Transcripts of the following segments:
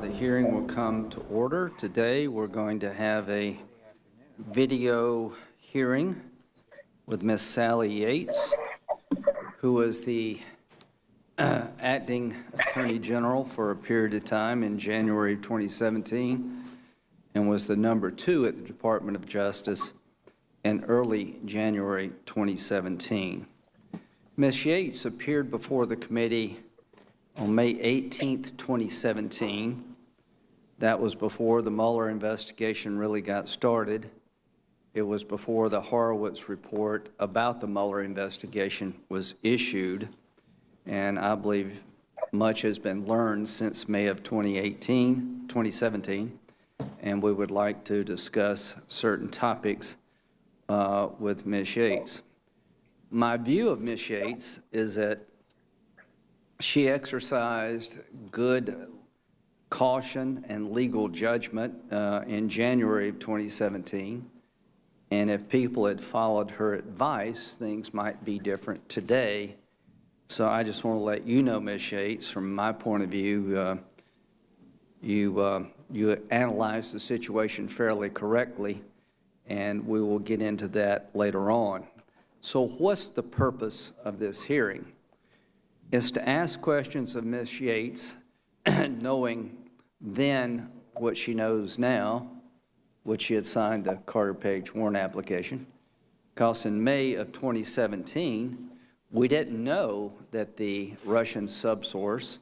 The hearing will come to order. Today, we're going to have a video hearing with Miss Sally Yates, who is the acting Attorney General for a period of time in January of 2017 and was the number 2 at the Department of Justice in early January 2017. Ms. Yates appeared before the committee on May 18, 2017. That was before the Mueller investigation really got started. It was before the Horowitz report about the Mueller investigation was issued. And I believe much has been learned since May of 2017. And we would like to discuss certain topics with Ms. Yates. My view of Ms. Yates is that she exercised good caution and legal judgment in January of 2017. And if people had followed her advice, things might be different today. So I just want to let you know, Ms. Yates, from my point of view, you analyzed the situation fairly correctly, and we will get into that later on. So what's the purpose of this hearing? Is to ask questions of Ms. Yates, knowing then what she knows now, which she had signed the Carter Page warrant application, because in May of 2017, we didn't know that the Russian subsource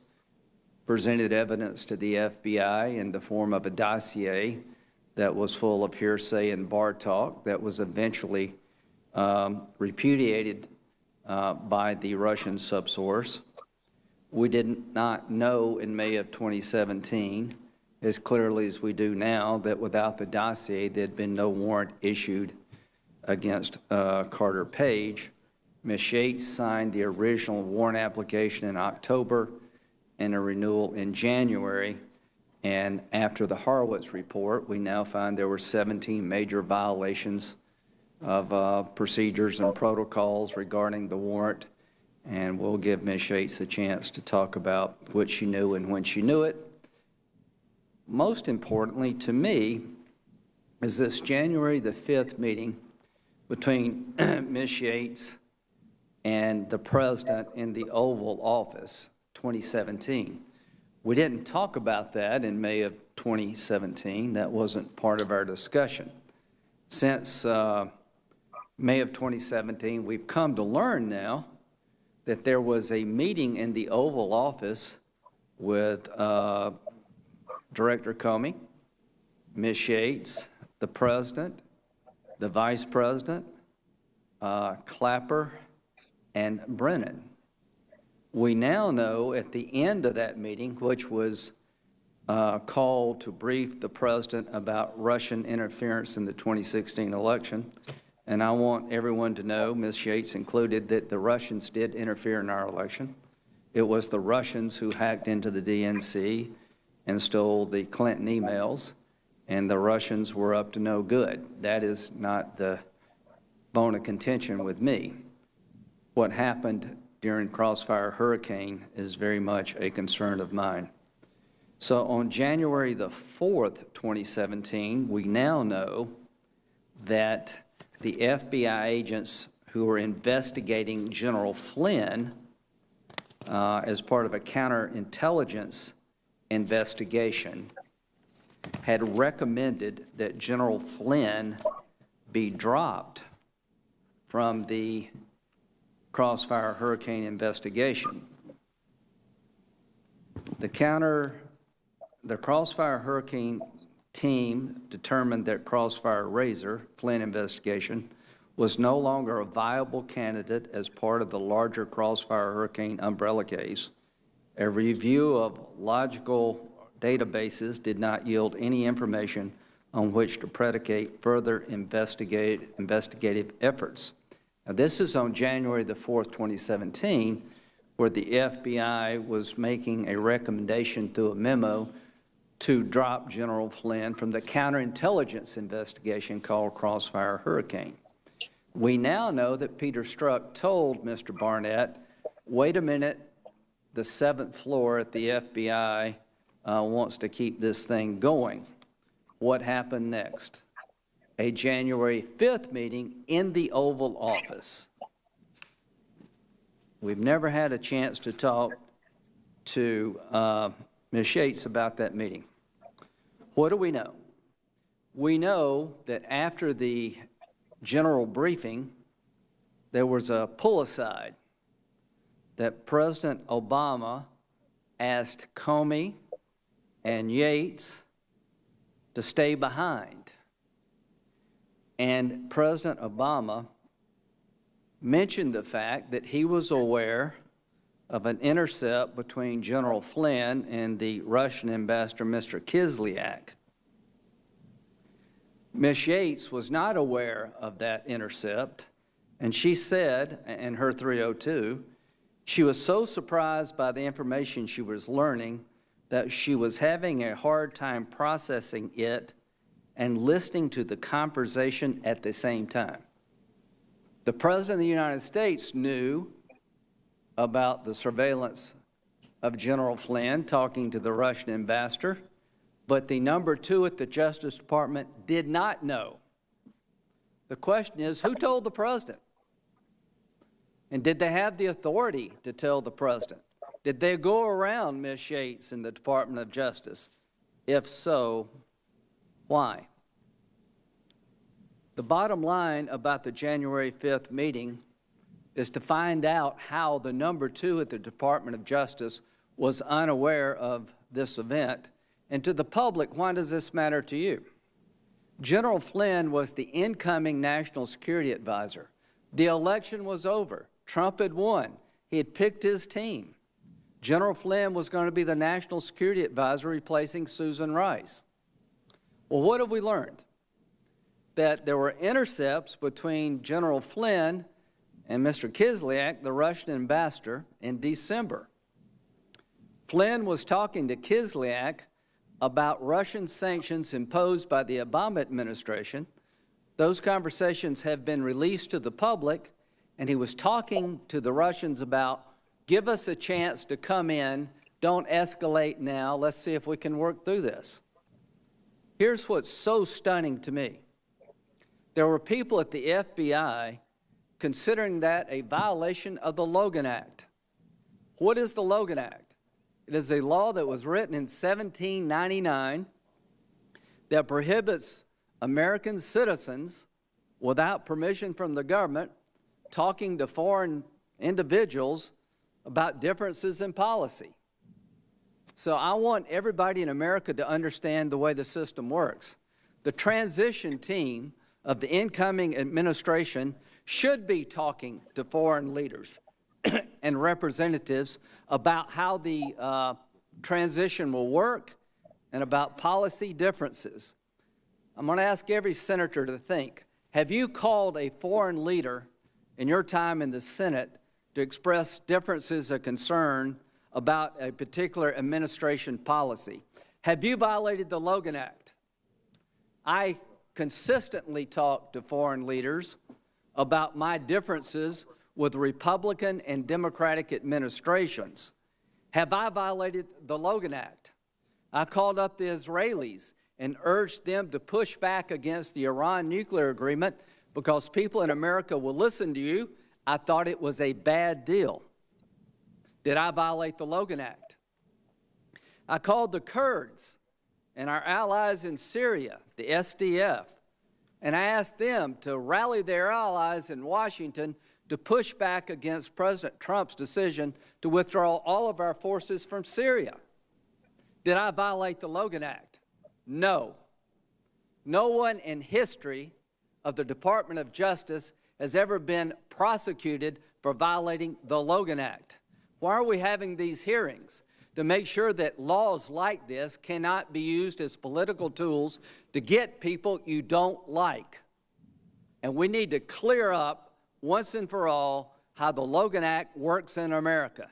presented evidence to the FBI in the form of a dossier that was full of hearsay and bar talk that was eventually repudiated by the Russian subsource. We did not know in May of 2017, as clearly as we do now, that without the dossier, there had been no warrant issued against Carter Page. Ms. Yates signed the original warrant application in October and a renewal in January. And after the Horowitz report, we now find there were 17 major violations of procedures and protocols regarding the warrant, and we'll give Ms. Yates a chance to talk about what she knew and when she knew it. Most importantly to me is this January the 5th meeting between Ms. Yates and the President in the Oval Office, 2017. We didn't talk about that in May of 2017. That wasn't part of our discussion. Since May of 2017, we've come to learn now that there was a meeting in the Oval Office with Director Comey, Ms. Yates, the President, the Vice President, Clapper, and Brennan. We now know at the end of that meeting, which was called to brief the President about Russian interference in the 2016 election, and I want everyone to know, Ms. Yates included, that the Russians did interfere in our election. It was the Russians who hacked into the DNC and stole the Clinton emails, and the Russians were up to no good. That is not the bone of contention with me. What happened during Crossfire Hurricane is very much a concern of mine. So on January the 4th, 2017, we now know that the FBI agents who were investigating General Flynn as part of a counterintelligence investigation had recommended that General Flynn be dropped from the Crossfire Hurricane investigation. The Crossfire Hurricane team determined that Crossfire Razor, Flynn investigation, was no longer a viable candidate as part of the larger Crossfire Hurricane umbrella case. A review of logical databases did not yield any information on which to predicate further investigative efforts. Now, this is on January the 4th, 2017, where the FBI was making a recommendation through a memo to drop General Flynn from the counterintelligence investigation called Crossfire Hurricane. We now know that Peter Strzok told Mr. Barnett, wait a minute, the 7th floor at the FBI wants to keep this thing going. What happened next? A January 5th meeting in the Oval Office. We've never had a chance to talk to Ms. Yates about that meeting. What do we know? We know that after the general briefing, there was a pull-aside that President Obama asked Comey and Yates to stay behind. And President Obama mentioned the fact that he was aware of an intercept between General Flynn and the Russian ambassador, Mr. Kislyak. Ms. Yates was not aware of that intercept, and she said, in her 302, she was so surprised by the information she was learning that she was having a hard time processing it and listening to the conversation at the same time. The President of the United States knew about the surveillance of General Flynn talking to the Russian ambassador, but the number 2 at the Justice Department did not know. The question is, who told the President? And did they have the authority to tell the President? Did they go around Ms. Yates in the Department of Justice? If so, why? The bottom line about the January 5th meeting is to find out how the number 2 at the Department of Justice was unaware of this event. And to the public, why does this matter to you? General Flynn was the incoming National Security Advisor. The election was over. Trump had won. He had picked his team. General Flynn was going to be the National Security Advisor replacing Susan Rice. Well, what have we learned? That there were intercepts between General Flynn and Mr. Kislyak, the Russian ambassador, in December. Flynn was talking to Kislyak about Russian sanctions imposed by the Obama administration. Those conversations have been released to the public, and he was talking to the Russians about, give us a chance to come in, don't escalate now, let's see if we can work through this. Here's what's so stunning to me. There were people at the FBI considering that a violation of the Logan Act. What is the Logan Act? It is a law that was written in 1799 that prohibits American citizens, without permission from the government, talking to foreign individuals about differences in policy. So I want everybody in America to understand the way the system works. The transition team of the incoming administration should be talking to foreign leaders and representatives about how the transition will work and about policy differences. I'm going to ask every senator to think, have you called a foreign leader in your time in the Senate to express differences of concern about a particular administration policy? Have you violated the Logan Act? I consistently talk to foreign leaders about my differences with Republican and Democratic administrations. Have I violated the Logan Act? I called up the Israelis and urged them to push back against the Iran nuclear agreement because people in America will listen to you. I thought it was a bad deal. Did I violate the Logan Act? I called the Kurds and our allies in Syria, the SDF, and I asked them to rally their allies in Washington to push back against President Trump's decision to withdraw all of our forces from Syria. Did I violate the Logan Act? No. No one in history of the Department of Justice has ever been prosecuted for violating the Logan Act. Why are we having these hearings? To make sure that laws like this cannot be used as political tools to get people you don't like. And we need to clear up once and for all how the Logan Act works in America.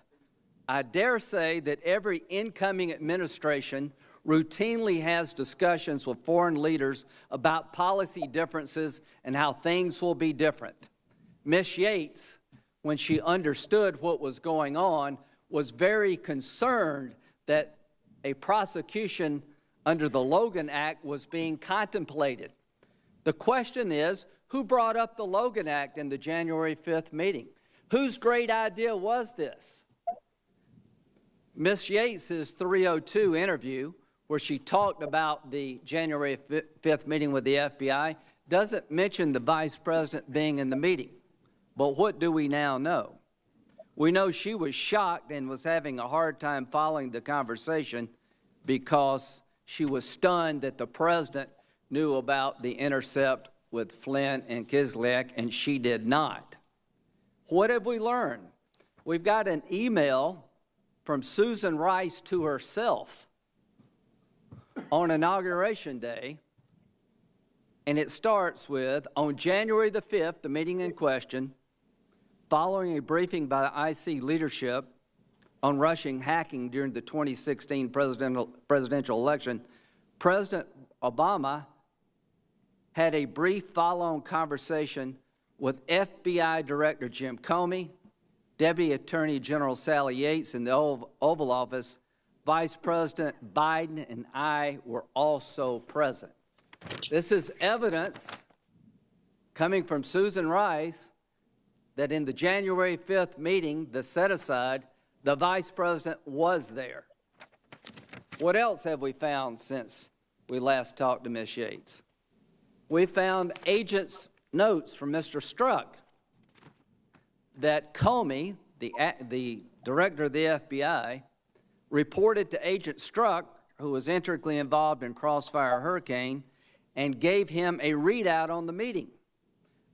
I dare say that every incoming administration routinely has discussions with foreign leaders about policy differences and how things will be different. Ms. Yates, when she understood what was going on, was very concerned that a prosecution under the Logan Act was being contemplated. The question is, who brought up the Logan Act in the January 5th meeting? Whose great idea was this? Ms. Yates' 302 interview, where she talked about the January 5th meeting with the FBI, doesn't mention the vice president being in the meeting. But what do we now know? We know she was shocked and was having a hard time following the conversation because she was stunned that the president knew about the intercept with Flynn and Kislyak, and she did not. What have we learned? We've got an email from Susan Rice to herself on Inauguration Day, and it starts with, on January the 5th, the meeting in question, following a briefing by IC leadership on Russian hacking during the 2016 presidential election, President Obama had a brief follow-on conversation with FBI Director Jim Comey, Deputy Attorney General Sally Yates in the Oval Office. Vice President Biden and I were also present. This is evidence coming from Susan Rice that in the January 5th meeting, the set-aside, the Vice President was there. What else have we found since we last talked to Ms. Yates? We found agents' notes from Mr. Strzok that Comey, the director of the FBI, reported to Agent Strzok, who was intricately involved in Crossfire Hurricane, and gave him a readout on the meeting.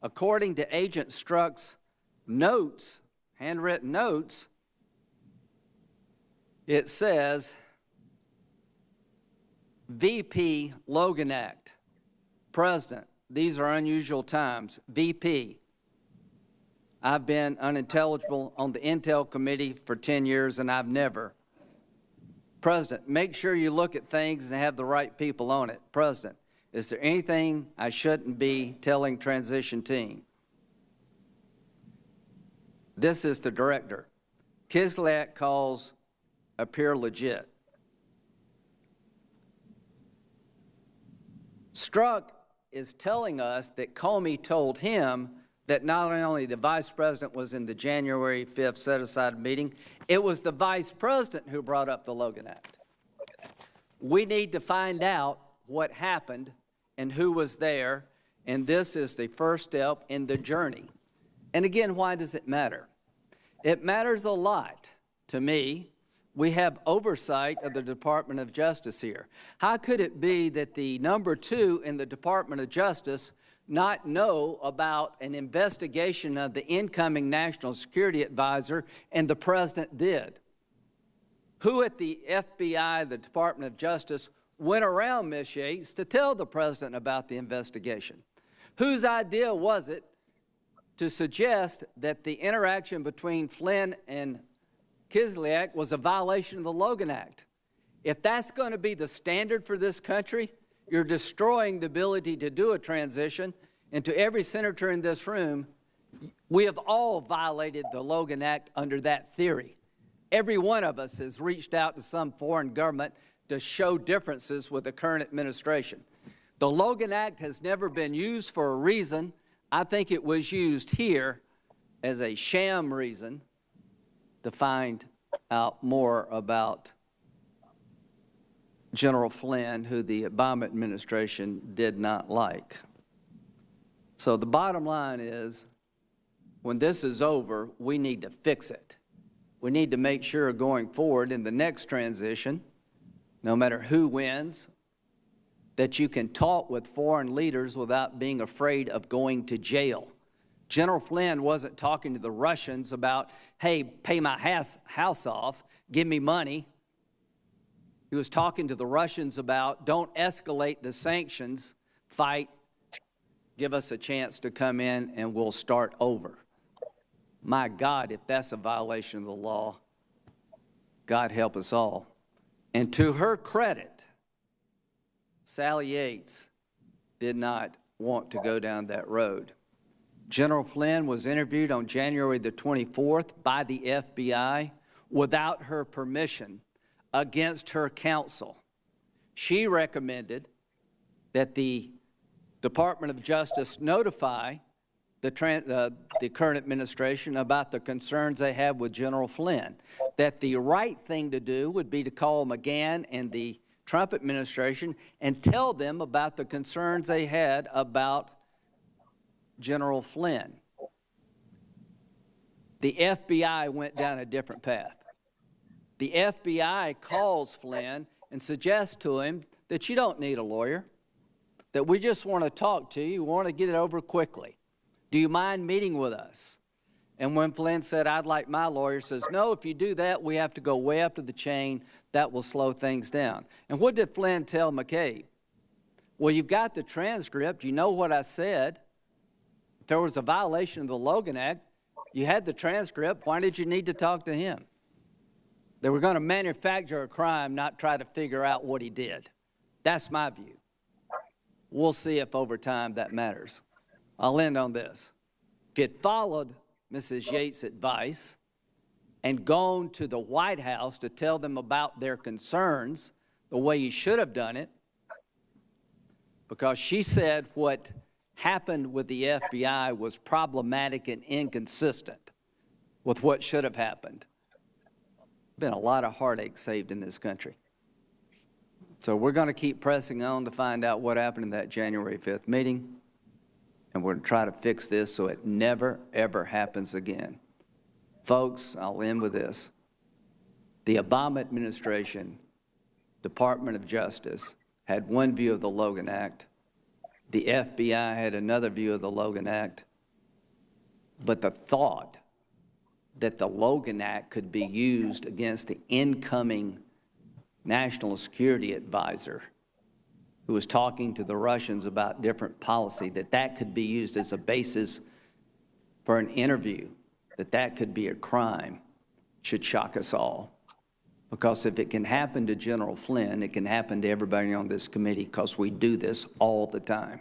According to Agent Strzok's notes, handwritten notes, it says, VP Logan Act, President, these are unusual times, VP. I've been unintelligible on the Intel Committee for 10 years and I've never. President, make sure you look at things and have the right people on it. President, is there anything I shouldn't be telling transition team? This is the director. Kislyak calls appear legit. Strzok is telling us that Comey told him that not only the vice president was in the January 5th set-aside meeting, it was the vice president who brought up the Logan Act. We need to find out what happened and who was there, and this is the first step in the journey. And again, why does it matter? It matters a lot to me. We have oversight of the Department of Justice here. How could it be that the number 2 in the Department of Justice not know about an investigation of the incoming National Security Advisor and the President did? Who at the FBI, the Department of Justice, went around Ms. Yates to tell the President about the investigation? Whose idea was it to suggest that the interaction between Flynn and Kislyak was a violation of the Logan Act? If that's going to be the standard for this country, you're destroying the ability to do a transition. And to every senator in this room, we have all violated the Logan Act under that theory. Every one of us has reached out to some foreign government to show differences with the current administration. The Logan Act has never been used for a reason. I think it was used here as a sham reason to find out more about General Flynn, who the Obama administration did not like. So the bottom line is, when this is over, we need to fix it. We need to make sure going forward in the next transition, no matter who wins, that you can talk with foreign leaders without being afraid of going to jail. General Flynn wasn't talking to the Russians about, hey, pay my house off, give me money. He was talking to the Russians about, don't escalate the sanctions, fight, give us a chance to come in and we'll start over. My God, if that's a violation of the law, God help us all. And to her credit, Sally Yates did not want to go down that road. General Flynn was interviewed on January the 24th by the FBI without her permission against her counsel. She recommended that the Department of Justice notify the current administration about the concerns they have with General Flynn, that the right thing to do would be to call McGahn and the Trump administration and tell them about the concerns they had about General Flynn. The FBI went down a different path. The FBI calls Flynn and suggests to him that you don't need a lawyer, that we just want to talk to you, we want to get it over quickly. Do you mind meeting with us? And when Flynn said, I'd like my lawyer, says, no, if you do that, we have to go way up to the chain. That will slow things down. And what did Flynn tell McCabe? Well, you've got the transcript. You know what I said. If there was a violation of the Logan Act, you had the transcript. Why did you need to talk to him? They were going to manufacture a crime, not try to figure out what he did. That's my view. We'll see if over time that matters. I'll end on this. If you had followed Mrs. Yates' advice and gone to the White House to tell them about their concerns the way you should have done it, because she said what happened with the FBI was problematic and inconsistent with what should have happened. Been a lot of heartache saved in this country. So we're going to keep pressing on to find out what happened in that January 5th meeting, and we're going to try to fix this so it never, ever happens again. Folks, I'll end with this. The Obama administration, Department of Justice, had one view of the Logan Act. The FBI had another view of the Logan Act. But the thought that the Logan Act could be used against the incoming national security advisor who was talking to the Russians about different policy, that could be used as a basis for an interview, that could be a crime, should shock us all. Because if it can happen to General Flynn, it can happen to everybody on this committee, because we do this all the time.